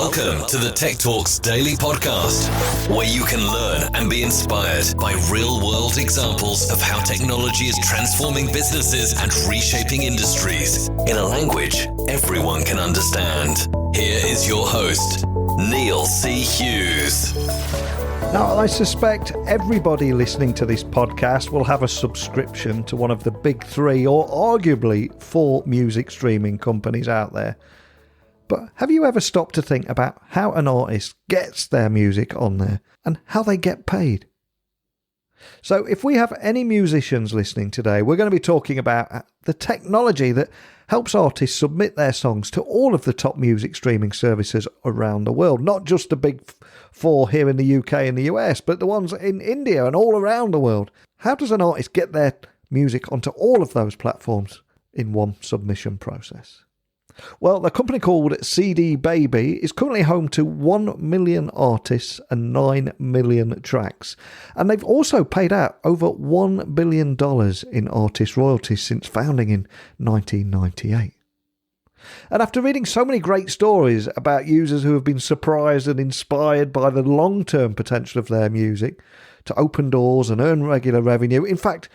Welcome to the Tech Talks Daily Podcast, where you can learn and be inspired by real-world examples of how technology is transforming businesses and reshaping industries in a language everyone can understand. Here is your host, Neil C. Hughes. Now, I suspect everybody listening to this podcast will have a subscription to one of the big three or arguably four music streaming companies out there. But have you ever stopped to think about how an artist gets their music on there and how they get paid? So if we have any musicians listening today, we're going to be talking about the technology that helps artists submit their songs to all of the top music streaming services around the world. Not just the big four here in the UK and the US, but the ones in India and all around the world. How does an artist get their music onto all of those platforms in one submission process? Well, the company called CD Baby is currently home to 1 million artists and 9 million tracks. And they've also paid out over $1 billion in artist royalties since founding in 1998. And after reading so many great stories about users who have been surprised and inspired by the long-term potential of their music to open doors and earn regular revenue, in fact,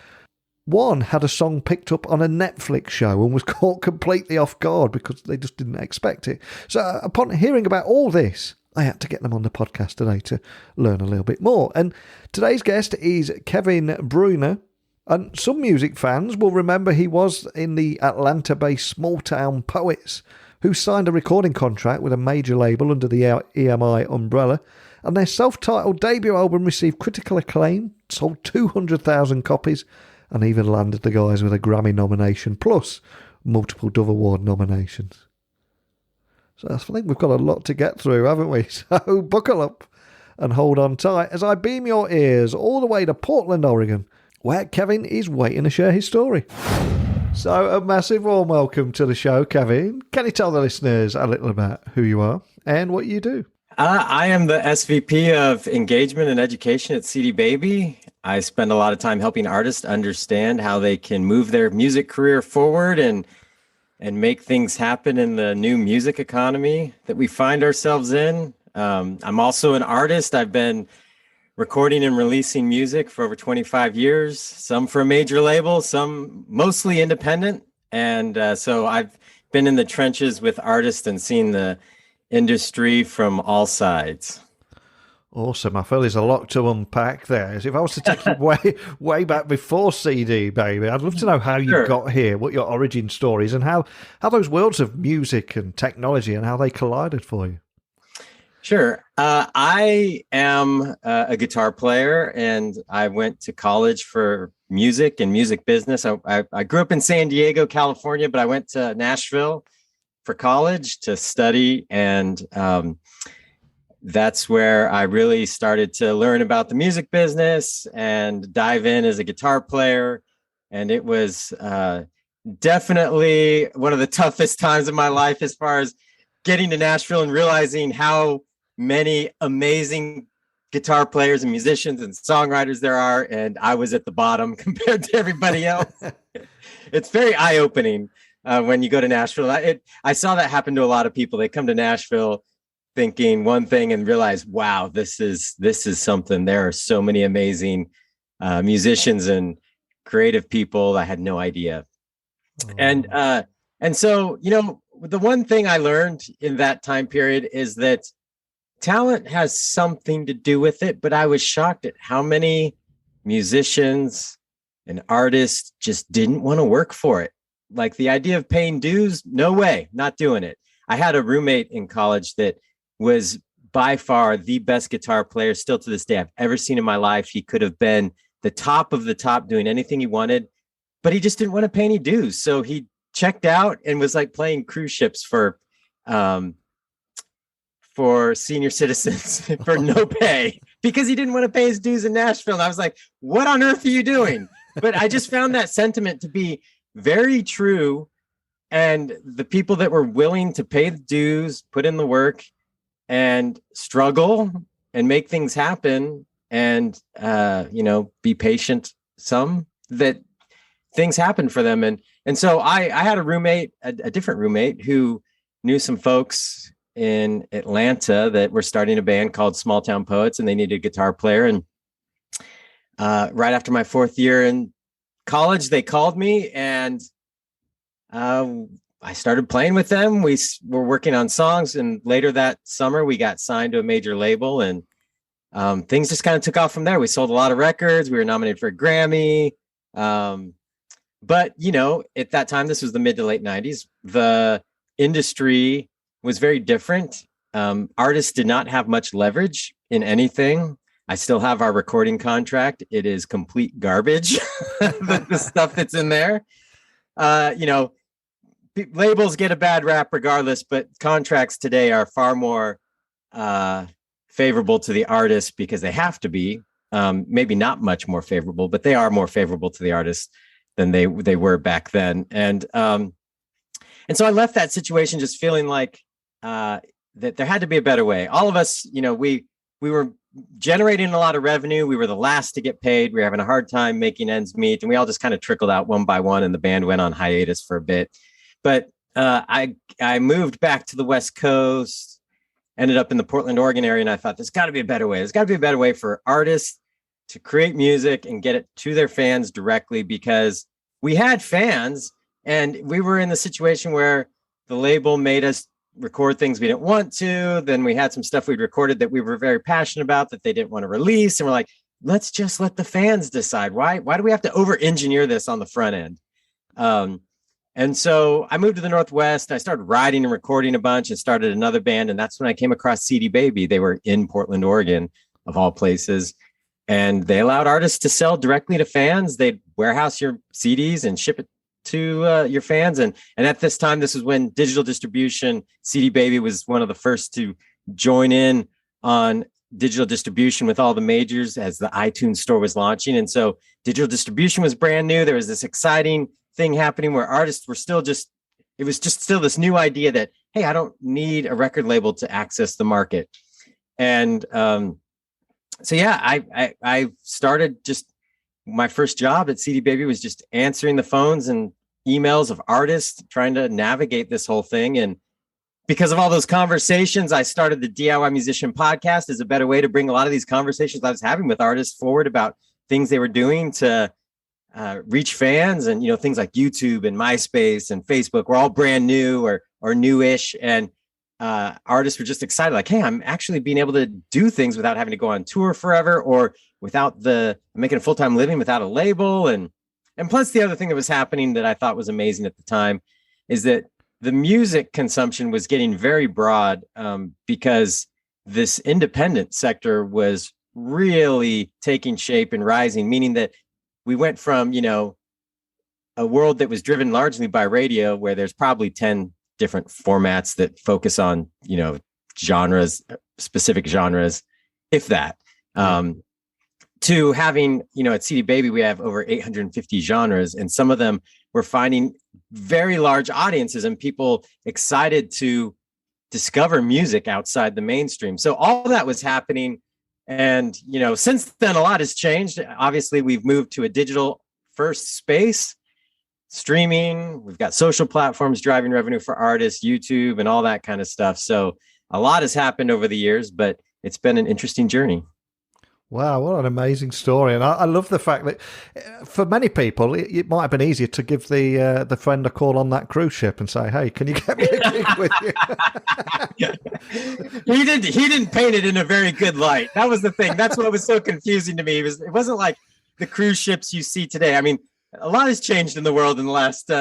one had a song picked up on a Netflix show and was caught completely off guard because they just didn't expect it. So upon hearing about all this, I had to get them on the podcast today to learn a little bit more. And today's guest is Kevin Bruner. And some music fans will remember he was in the Atlanta-based Small Town Poets, who signed a recording contract with a major label under the EMI umbrella. And their self-titled debut album received critical acclaim, sold 200,000 copies, and even landed the guys with a Grammy nomination, plus multiple Dove Award nominations. So I think we've got a lot to get through, haven't we? So buckle up and hold on tight as I beam your ears all the way to Portland, Oregon, where Kevin is waiting to share his story. So a massive warm welcome to the show, Kevin. Can you tell the listeners a little about who you are and what you do? I am the SVP of Engagement and Education at CD Baby. I spend a lot of time helping artists understand how they can move their music career forward and make things happen in the new music economy that we find ourselves in. I'm also an artist. I've been recording and releasing music for over 25 years, some for a major label, some mostly independent. And so I've been in the trenches with artists and seen the industry from all sides. Awesome. I feel there's a lot to unpack there. If I was to take you way back before CD Baby, I'd love to know how you got here, what your origin story is, and how those worlds of music and technology and how they collided for you. Sure. I am a guitar player, and I went to college for music and music business. I grew up in San Diego, California, but I went to Nashville for college to study, and that's where I really started to learn about the music business and dive in as a guitar player. And it was definitely one of the toughest times of my life as far as getting to Nashville and realizing how many amazing guitar players and musicians and songwriters there are. And I was at the bottom compared to everybody else. It's very eye-opening when you go to Nashville. I saw that happen to a lot of people. They come to Nashville thinking one thing and realize, wow, this is something. There are so many amazing musicians and creative people. I had no idea. Oh. And so, the one thing I learned in that time period is that talent has something to do with it, but I was shocked at how many musicians and artists just didn't want to work for it. Like the idea of paying dues, no way, not doing it. I had a roommate in college that was by far the best guitar player still to this day I've ever seen in my life. He could have been the top of the top doing anything he wanted, but he just didn't want to pay any dues. So he checked out and was like playing cruise ships for senior citizens for no pay because he didn't want to pay his dues in Nashville. And I was like, what on earth are you doing? But I just found that sentiment to be very true. And the people that were willing to pay the dues, put in the work, and struggle and make things happen and, be patient, some that things happen for them. And so I had a roommate, a different roommate who knew some folks in Atlanta that were starting a band called Small Town Poets, and they needed a guitar player. And right after my 4th year in college, they called me, and I started playing with them. We were working on songs, and later that summer, we got signed to a major label, and things just kind of took off from there. We sold a lot of records. We were nominated for a Grammy. But, at that time, this was the mid to late 90s. The industry was very different. Artists did not have much leverage in anything. I still have our recording contract. It is complete garbage, the stuff that's in there. Labels get a bad rap regardless, but contracts today are far more favorable to the artist because they have to be. Maybe not much more favorable, but they are more favorable to the artist than they were back then. And so I left that situation just feeling like that there had to be a better way. All of us, we were generating a lot of revenue. We were the last to get paid. We were having a hard time making ends meet, and we all just kind of trickled out one by one, and the band went on hiatus for a bit. But I moved back to the West Coast, ended up in the Portland, Oregon area, and I thought, there's got to be a better way. There's got to be a better way for artists to create music and get it to their fans directly, because we had fans, and we were in the situation where the label made us record things we didn't want to. Then we had some stuff we'd recorded that we were very passionate about that they didn't want to release. And we're like, let's just let the fans decide. Why do we have to over-engineer this on the front end? And so I moved to the Northwest. I started writing and recording a bunch and started another band. And that's when I came across CD Baby. They were in Portland, Oregon, of all places. And they allowed artists to sell directly to fans. They'd warehouse your CDs and ship it to your fans. And at this time, this is when digital distribution, CD Baby was one of the first to join in on digital distribution with all the majors as the iTunes store was launching. And so digital distribution was brand new. There was this exciting thing happening where artists were still it was still this new idea that, hey, I don't need a record label to access the market. And so, yeah, I started my first job at CD Baby was just answering the phones and emails of artists, trying to navigate this whole thing. And because of all those conversations, I started the DIY Musician podcast as a better way to bring a lot of these conversations I was having with artists forward about things they were doing to reach fans. And, things like YouTube and MySpace and Facebook were all brand new or newish. And artists were just excited, like, hey, I'm actually being able to do things without having to go on tour forever, or without making a full-time living without a label. And plus, the other thing that was happening that I thought was amazing at the time is that the music consumption was getting very broad, because this independent sector was really taking shape and rising, meaning that we went from, a world that was driven largely by radio, where there's probably 10 different formats that focus on, specific genres, if that, to having, at CD Baby, we have over 850 genres, and some of them we're finding very large audiences and people excited to discover music outside the mainstream. So all that was happening. And, since then, a lot has changed. Obviously, we've moved to a digital first space, streaming. We've got social platforms driving revenue for artists, YouTube, and all that kind of stuff. So a lot has happened over the years, but it's been an interesting journey. Wow, what an amazing story. And I love the fact that for many people, it might have been easier to give the friend a call on that cruise ship and say, hey, can you get me a gig with you? He didn't paint it in a very good light. That was the thing. That's what was so confusing to me. It wasn't like the cruise ships you see today. I mean, a lot has changed in the world in the last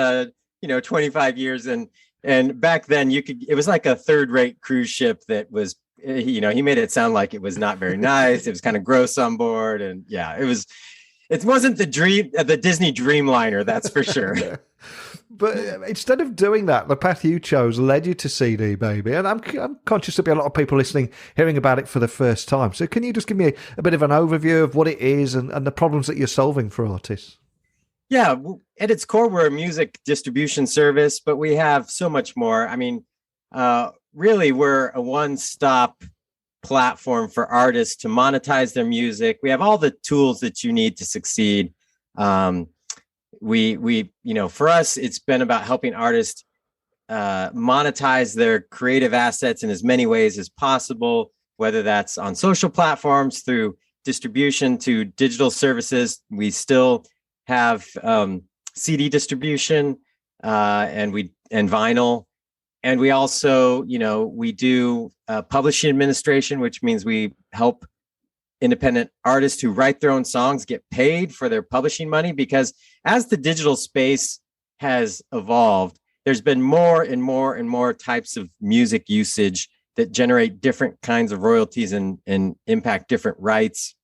25 years. And back then it was like a third-rate cruise ship that was, he made it sound like it was not very nice. It was kind of gross on board. And yeah, it wasn't the Disney Dreamliner, that's for sure. But instead of doing that, the path you chose led you to CD Baby. And I'm conscious there'll be a lot of people listening, hearing about it for the first time. So can you just give me a bit of an overview of what it is and the problems that you're solving for artists? Yeah, at its core, we're a music distribution service, but we have so much more. I mean, really, we're a one-stop platform for artists to monetize their music. We have all the tools that you need to succeed. For us, it's been about helping artists monetize their creative assets in as many ways as possible, whether that's on social platforms through distribution to digital services. We still have CD distribution and vinyl. And we also, we do publishing administration, which means we help independent artists who write their own songs get paid for their publishing money, because as the digital space has evolved, there's been more and more and more types of music usage that generate different kinds of royalties and impact different rights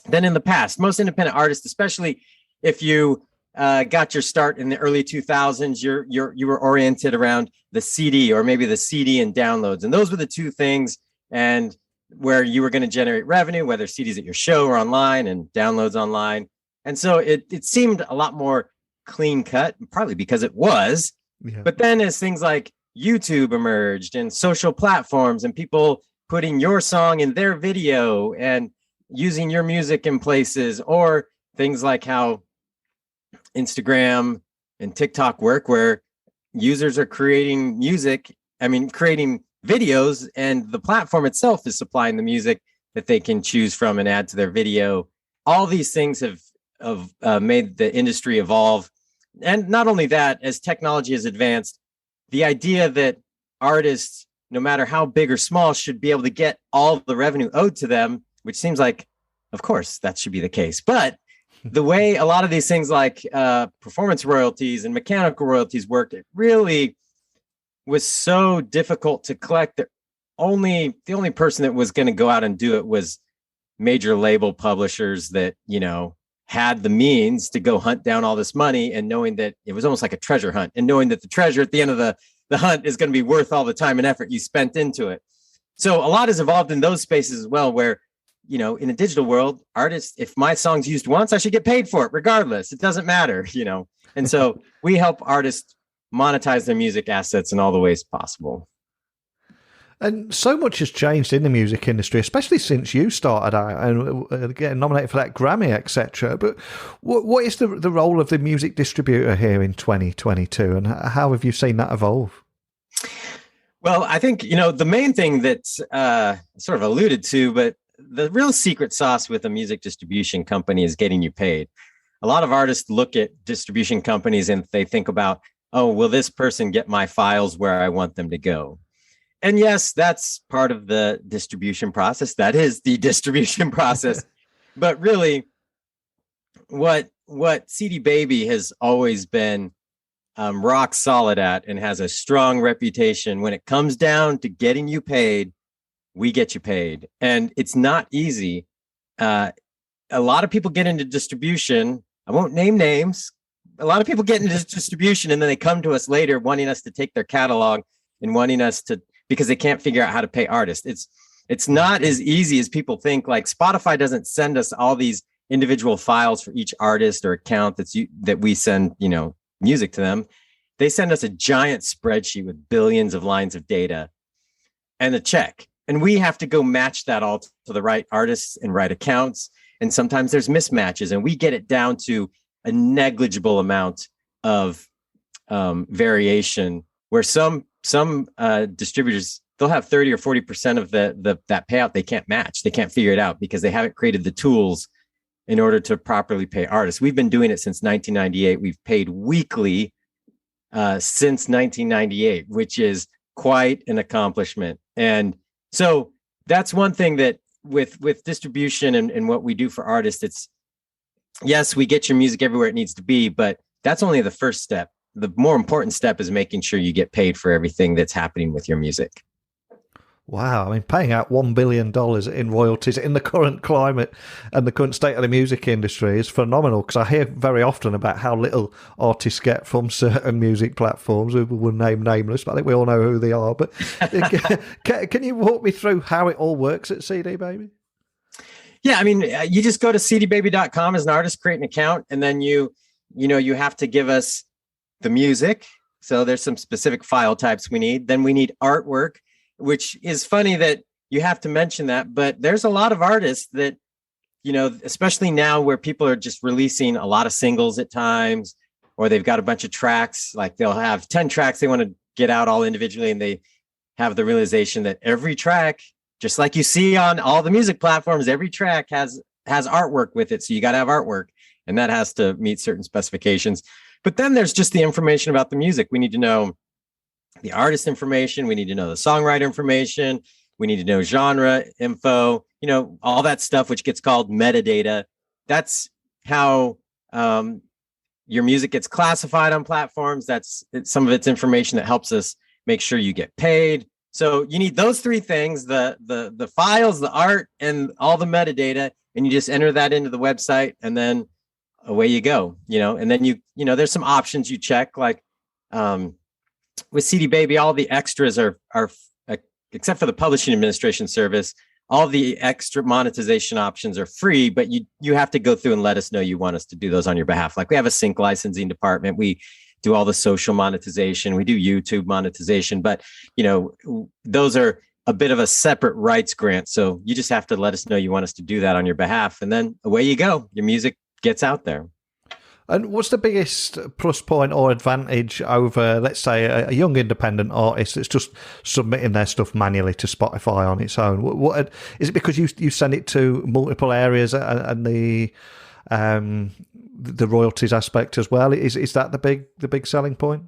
than in the past. Most independent artists, especially if you got your start in the early 2000s, you were oriented around the CD, or maybe the CD and downloads. And those were the two things, and where you were going to generate revenue, whether CDs at your show or online and downloads online. And so it seemed a lot more clean cut, partly because it was. Yeah. But then as things like YouTube emerged and social platforms and people putting your song in their video and using your music in places, or things like how Instagram and TikTok work, where users are creating videos, and the platform itself is supplying the music that they can choose from and add to their video. All these things have made the industry evolve. And not only that, as technology has advanced, the idea that artists, no matter how big or small, should be able to get all the revenue owed to them, which seems like, of course, that should be the case. But the way a lot of these things like performance royalties and mechanical royalties worked, it really was so difficult to collect that the only person that was going to go out and do it was major label publishers that, had the means to go hunt down all this money, and knowing that it was almost like a treasure hunt, and knowing that the treasure at the end of the hunt is going to be worth all the time and effort you spent into it. So a lot has evolved in those spaces as well, where, in a digital world, artists, if my song's used once, I should get paid for it regardless. It doesn't matter, And so we help artists monetize their music assets in all the ways possible. And so much has changed in the music industry, especially since you started out and getting nominated for that Grammy, etc. But what is the role of the music distributor here in 2022, and how have you seen that evolve? Well, I think, the main thing that sort of alluded to, but the real secret sauce with a music distribution company is getting you paid. A lot of artists look at distribution companies and they think about, oh, will this person get my files where I want them to go? And yes, that's part of the distribution process. That is the distribution process. But really, what CD Baby has always been rock solid at, and has a strong reputation when it comes down to getting you paid, we get you paid. And it's not easy. A lot of people get into distribution. I won't name names. A lot of people get into distribution, and then they come to us later wanting us to take their catalog and wanting us to, because they can't figure out how to pay artists. It's not as easy as people think. Like, Spotify doesn't send us all these individual files for each artist or account that we send, music to them. They send us a giant spreadsheet with billions of lines of data and a check. And we have to go match that all to the right artists and right accounts. And sometimes there's mismatches, and we get it down to a negligible amount of variation, where some distributors, they'll have 30 or 40% of that payout they can't match. They can't figure it out because they haven't created the tools in order to properly pay artists. We've been doing it since 1998. We've paid weekly since 1998, which is quite an accomplishment. And so that's one thing that with distribution and what we do for artists, it's, yes, we get your music everywhere it needs to be, but that's only the first step. The more important step is making sure you get paid for everything that's happening with your music. Wow. I mean, paying out $1 billion in royalties in the current climate and the current state of the music industry is phenomenal, because I hear very often about how little artists get from certain music platforms. We will name nameless, but I think we all know who they are. But can you walk me through how it all works at CD Baby? Yeah, I mean, you just go to cdbaby.com as an artist, create an account, and then you have to give us the music. So there's some specific file types we need. Then we need artwork, which is funny that you have to mention that, but there's a lot of artists that, especially now where people are just releasing a lot of singles at times, or they've got a bunch of tracks, like they'll have 10 tracks they want to get out all individually, and they have the realization that every track, just like you see on all the music platforms, every track has artwork with it. So you got to have artwork, and that has to meet certain specifications. But then there's just the information about the music. We need to know the artist information. We need to know the songwriter information. We need to know genre info, all that stuff, which gets called metadata. That's how your music gets classified on platforms. That's some of its information that helps us make sure you get paid. So you need those three things, the files, the art, and all the metadata, and you just enter that into the website, and then away you go, and then you there's some options you check, like with CD Baby, all the extras are except for the publishing administration service, all the extra monetization options are free, but you have to go through and let us know you want us to do those on your behalf. Like we have a sync licensing department. We do all the social monetization. We do YouTube monetization, but those are a bit of a separate rights grant. So you just have to let us know you want us to do that on your behalf. And then away you go. Your music gets out there. And what's the biggest plus point or advantage over, let's say, a young independent artist that's just submitting their stuff manually to Spotify on its own? What is it, because you send it to multiple areas and the royalties aspect as well? Is that the big selling point?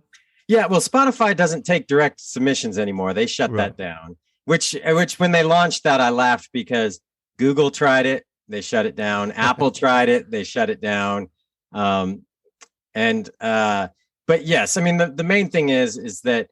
Yeah, well, Spotify doesn't take direct submissions anymore. They shut that down. Which when they launched that, I laughed because Google tried it, they shut it down. Apple tried it, they shut it down. But yes, I mean, the main thing is that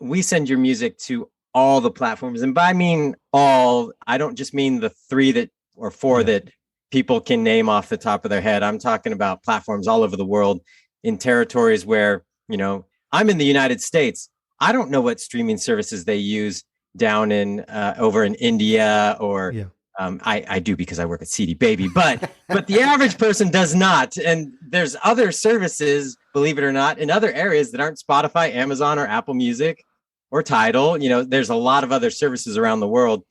we send your music to all the platforms. And by mean all, I don't just mean the 3 or 4 that people can name off the top of their head. I'm talking about platforms all over the world, in territories where, I'm in the United States. I don't know what streaming services they use down in over in India or I do because I work at CD Baby, but the average person does not. And there's other services, believe it or not, in other areas that aren't Spotify, Amazon, or Apple Music or Tidal. There's a lot of other services around the world,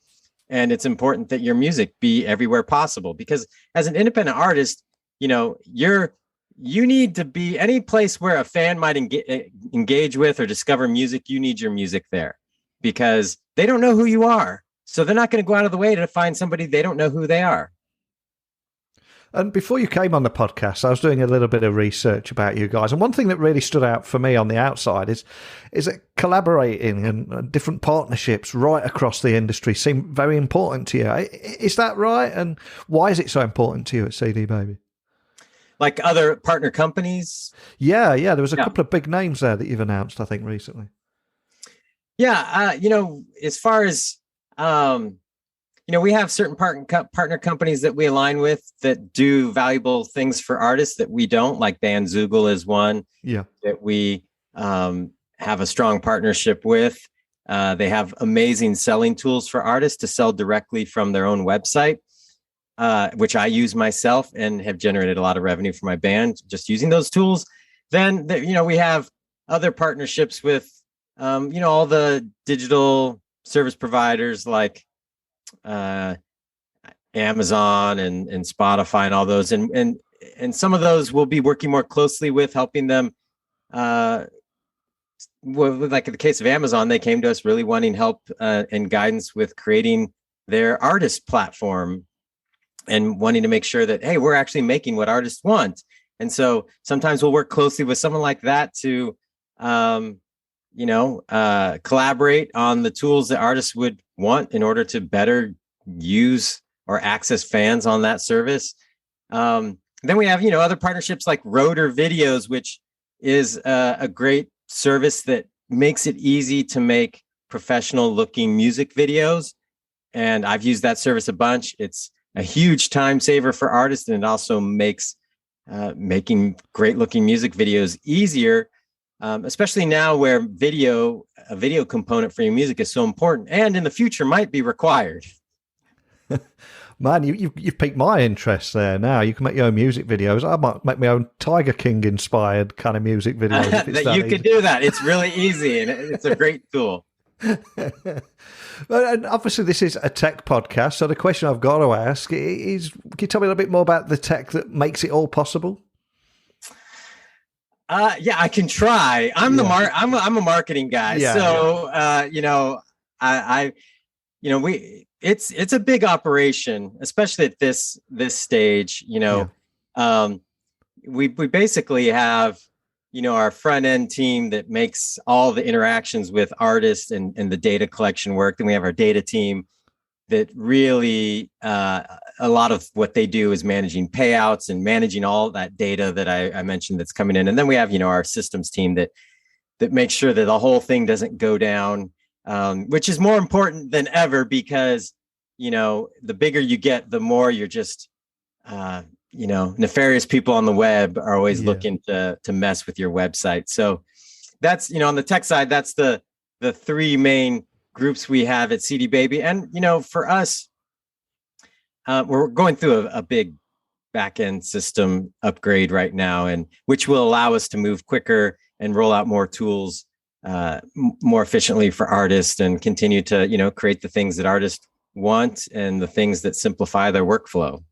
and it's important that your music be everywhere possible, because as an independent artist, you need to be any place where a fan might engage with or discover music. You need your music there, because they don't know who you are. So they're not going to go out of the way to find somebody they don't know who they are. And before you came on the podcast, I was doing a little bit of research about you guys. And one thing that really stood out for me on the outside is that collaborating and different partnerships right across the industry seem very important to you. Is that right? And why is it so important to you at CD Baby? Like other partner companies? Yeah. There was a couple of big names there that you've announced, I think, recently. Yeah. As far as, we have certain partner companies that we align with that do valuable things for artists that we don't, like Bandzoogle is one that we have a strong partnership with. They have amazing selling tools for artists to sell directly from their own website, which I use myself and have generated a lot of revenue for my band just using those tools. Then, we have other partnerships with, all the digital service providers like Amazon and Spotify and all those. And some of those we'll be working more closely with, helping them. Like in the case of Amazon, they came to us really wanting help and guidance with creating their artist platform and wanting to make sure that, hey, we're actually making what artists want. And so sometimes we'll work closely with someone like that to, collaborate on the tools that artists would want in order to better use or access fans on that service. Then we have, other partnerships like Rotor Videos, which is a great service that makes it easy to make professional looking music videos. And I've used that service a bunch. It's a huge time saver for artists, and it also makes making great looking music videos easier, especially now where a video component for your music is so important and in the future might be required. Man, you've piqued my interest there. Now you can make your own music videos. I might make my own Tiger King inspired kind of music videos. You can do that. It's really easy, and it's a great tool. And obviously this is a tech podcast, so the question I've got to ask is, can you tell me a little bit more about the tech that makes it all possible? Yeah, I can try. I'm I'm a marketing guy. Yeah, so, you know, I you know, it's a big operation, especially at this stage, you know. We basically have, you know, our front end team that makes all the interactions with artists and the data collection work. Then we have our data team that really a lot of what they do is managing payouts and managing all that data that I mentioned that's coming in. And then we have, you know, our systems team that makes sure that the whole thing doesn't go down, which is more important than ever because, you know, the bigger you get, the more you're just, you know, nefarious people on the web are always looking to mess with your website. So that's, you know, on the tech side, that's the three main groups we have at CD Baby. And, you know, for us, we're going through a big back-end system upgrade right now, and which will allow us to move quicker and roll out more tools more efficiently for artists and continue to, you know, create the things that artists want and the things that simplify their workflow.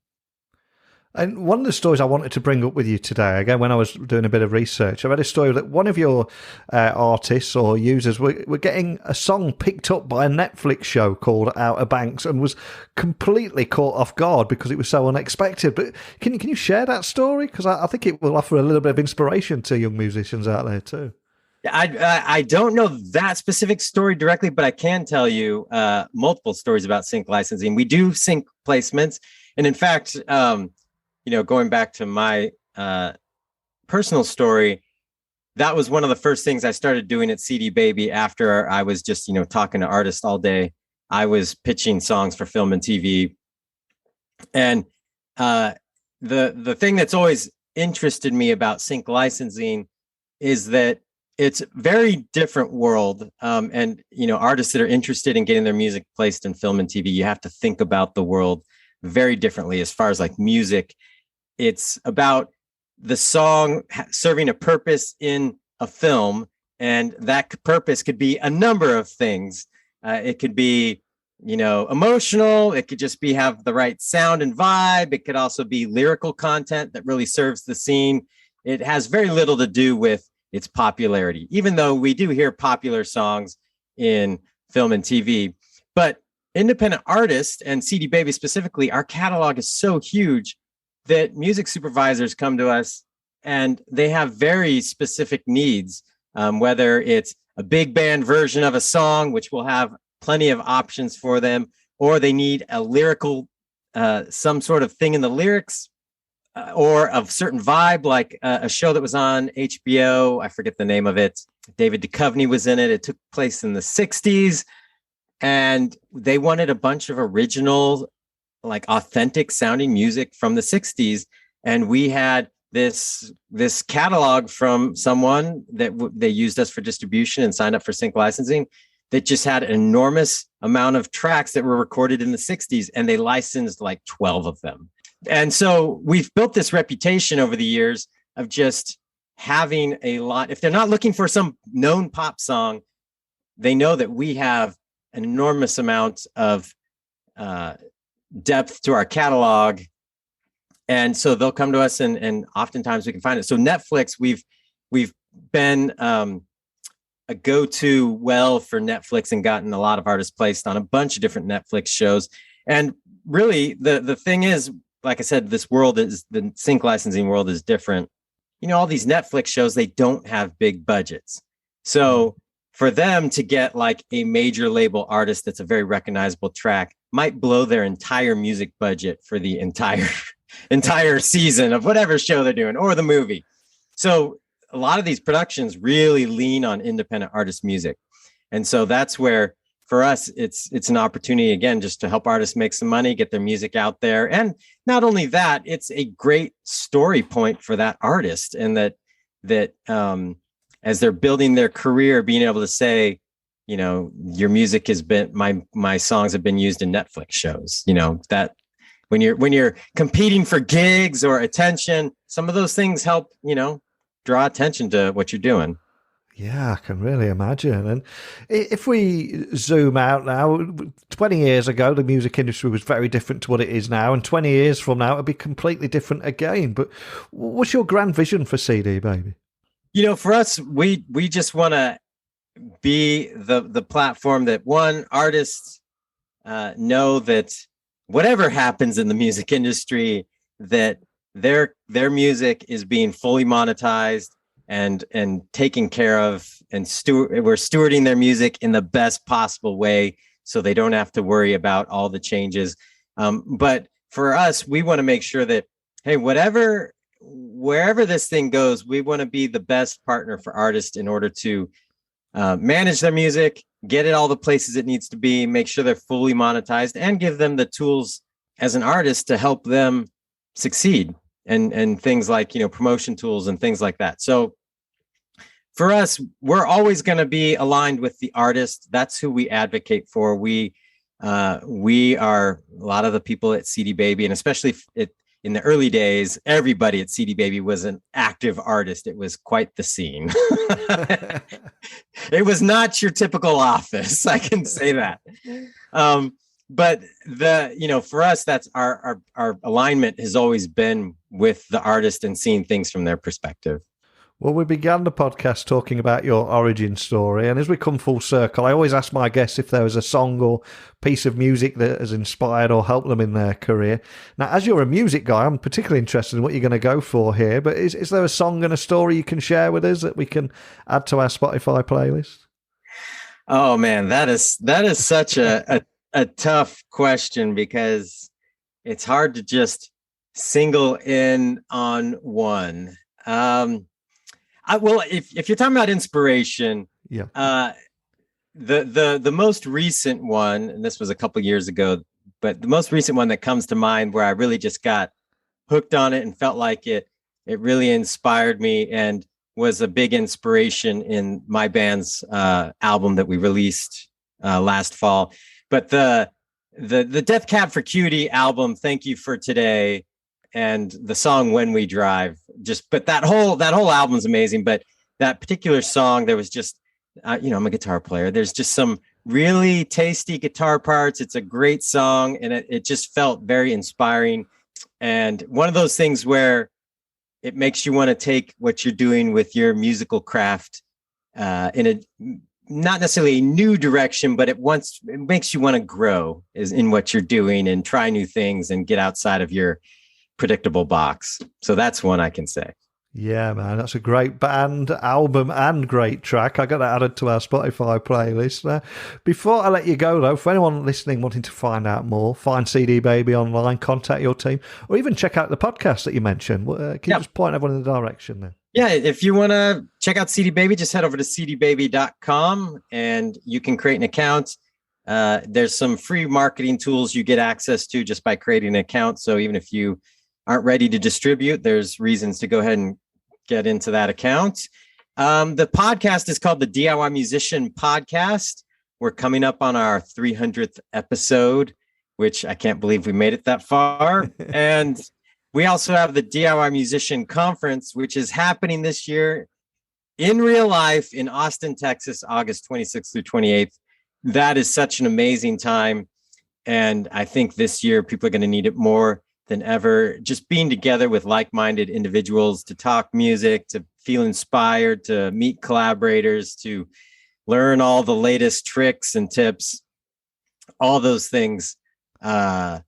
And one of the stories I wanted to bring up with you today, again, when I was doing a bit of research, I read a story that one of your artists or users were getting a song picked up by a Netflix show called Outer Banks and was completely caught off guard because it was so unexpected. But can you share that story? Because I think it will offer a little bit of inspiration to young musicians out there too. I don't know that specific story directly, but I can tell you multiple stories about sync licensing. We do sync placements. And in fact, you know, going back to my personal story, that was one of the first things I started doing at CD Baby after I was just, you know, talking to artists all day. I was pitching songs for film and TV. And the thing that's always interested me about sync licensing is that it's a very different world. And, you know, artists that are interested in getting their music placed in film and TV, you have to think about the world very differently as far as like music. It's about the song serving a purpose in a film, and that purpose could be a number of things. It could be, you know, emotional. It could just be have the right sound and vibe. It could also be lyrical content that really serves the scene. It has very little to do with its popularity, even though we do hear popular songs in film and TV. But independent artists and CD Baby specifically, our catalog is so huge that music supervisors come to us and they have very specific needs, whether it's a big band version of a song, which will have plenty of options for them, or they need a lyrical, some sort of thing in the lyrics, or a certain vibe, like a show that was on HBO. I forget the name of it. David Duchovny was in it. It took place in the 60s. And they wanted a bunch of original, like authentic sounding music from the 60s. And we had this catalog from someone that they used us for distribution and signed up for sync licensing that just had an enormous amount of tracks that were recorded in the 60s. And they licensed like 12 of them. And so we've built this reputation over the years of just having a lot. If they're not looking for some known pop song, they know that we have an enormous amount of depth to our catalog. And so they'll come to us and oftentimes we can find it. So Netflix, we've been a go-to well for Netflix and gotten a lot of artists placed on a bunch of different Netflix shows. And really the thing is, like I said, the sync licensing world is different. You know, all these Netflix shows, they don't have big budgets. So for them to get like a major label artist that's a very recognizable track might blow their entire music budget for the entire season of whatever show they're doing or the movie. So a lot of these productions really lean on independent artist music. And so that's where, for us, it's an opportunity, again, just to help artists make some money, get their music out there. And not only that, it's a great story point for that artist. And that as they're building their career, being able to say, you know, your music has been, my songs have been used in Netflix shows, you know, that when you're competing for gigs or attention, some of those things help, you know, draw attention to what you're doing. Yeah, I can really imagine. And if we zoom out now, 20 years ago, the music industry was very different to what it is now. And 20 years from now, it'll be completely different again. But what's your grand vision for CD Baby? For us, we just want to be the platform that artists know that whatever happens in the music industry, that their music is being fully monetized and taken care of, and we're stewarding their music in the best possible way, so they don't have to worry about all the changes. But for us, we want to make sure that, hey, wherever this thing goes, we want to be the best partner for artists in order to manage their music, get it all the places it needs to be, make sure they're fully monetized, and give them the tools as an artist to help them succeed, and things like, promotion tools and things like that. So for us, we're always going to be aligned with the artist. That's who we advocate for. We are a lot of the people at CD Baby, and especially in the early days, everybody at CD Baby was an active artist. It was quite the scene. It was not your typical office, I can say that. But for us, that's our alignment has always been with the artist and seeing things from their perspective. Well, we began the podcast talking about your origin story, and as we come full circle, I always ask my guests if there was a song or piece of music that has inspired or helped them in their career. Now, as you're a music guy, I'm particularly interested in what you're going to go for here, but is there a song and a story you can share with us that we can add to our Spotify playlist? Oh, man, that is such a tough question, because it's hard to just single in on one. Well, if you're talking about inspiration, yeah, the most recent one, and this was a couple years ago, but the most recent one that comes to mind where I really just got hooked on it and felt like it really inspired me and was a big inspiration in my band's album that we released last fall. But the Death Cab for Cutie album, Thank You for Today, and the song When We Drive, but that whole album is amazing. But that particular song, there was just, I'm a guitar player. There's just some really tasty guitar parts. It's a great song, and it just felt very inspiring. And one of those things where it makes you want to take what you're doing with your musical craft in a not necessarily a new direction, but it makes you want to grow in what you're doing and try new things and get outside of your predictable box. So that's one I can say. Yeah, man, that's a great band, album, and great track. I got that added to our Spotify playlist. Before I let you go, though, for anyone listening wanting to find out more, find CD Baby online, contact your team, or even check out the podcast that you mentioned, can you just point everyone in the direction there? Yeah, if you want to check out CD Baby, just head over to cdbaby.com and you can create an account. There's some free marketing tools you get access to just by creating an account. So even if you aren't ready to distribute, there's reasons to go ahead and get into that account. The podcast is called the DIY Musician Podcast. We're coming up on our 300th episode, which I can't believe we made it that far. And we also have the DIY Musician Conference, which is happening this year in real life in Austin, Texas, August 26th through 28th. That is such an amazing time. And I think this year people are going to need it more than ever. Just being together with like-minded individuals to talk music, to feel inspired, to meet collaborators, to learn all the latest tricks and tips. All those things are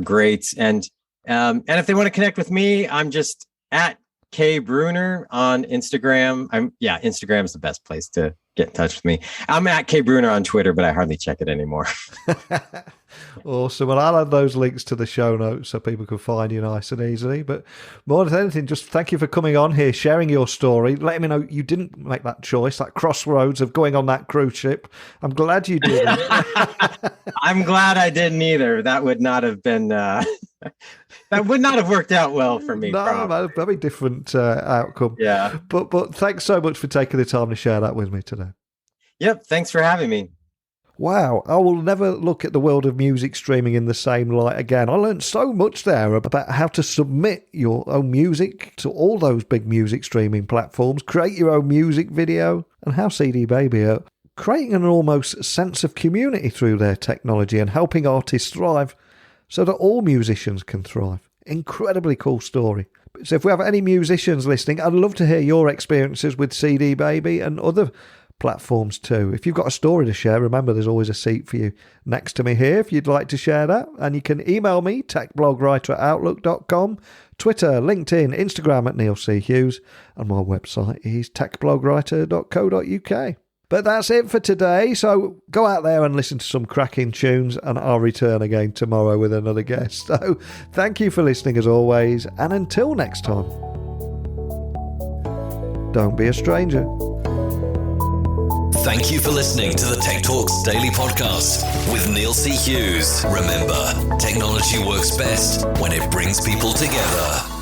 great. And if they want to connect with me, I'm just at K Bruner on Instagram. Instagram is the best place to get in touch with me. I'm at K Bruner on Twitter, but I hardly check it anymore. Awesome. Well, I'll add those links to the show notes so people can find you nice and easily. But more than anything, just thank you for coming on here, sharing your story, letting me know you didn't make that choice, that crossroads of going on that cruise ship. I'm glad you didn't. I'm glad I didn't either. That would not have been... that would not have worked out well for me. No, man, very different outcome. Yeah. But thanks so much for taking the time to share that with me today. Yep. Thanks for having me. Wow, I will never look at the world of music streaming in the same light again. I learned so much there about how to submit your own music to all those big music streaming platforms, create your own music video, and how CD Baby are creating an almost sense of community through their technology and helping artists thrive so that all musicians can thrive. Incredibly cool story. So if we have any musicians listening, I'd love to hear your experiences with CD Baby and other platforms too. If you've got a story to share, remember there's always a seat for you next to me here if you'd like to share that. And you can email me, techblogwriter@outlook.com, Twitter, LinkedIn, Instagram at Neil C. Hughes, and my website is techblogwriter.co.uk. But that's it for today, so go out there and listen to some cracking tunes, and I'll return again tomorrow with another guest. So thank you for listening as always, and until next time, don't be a stranger. Thank you for listening to the Tech Talks Daily Podcast with Neil C. Hughes. Remember, technology works best when it brings people together.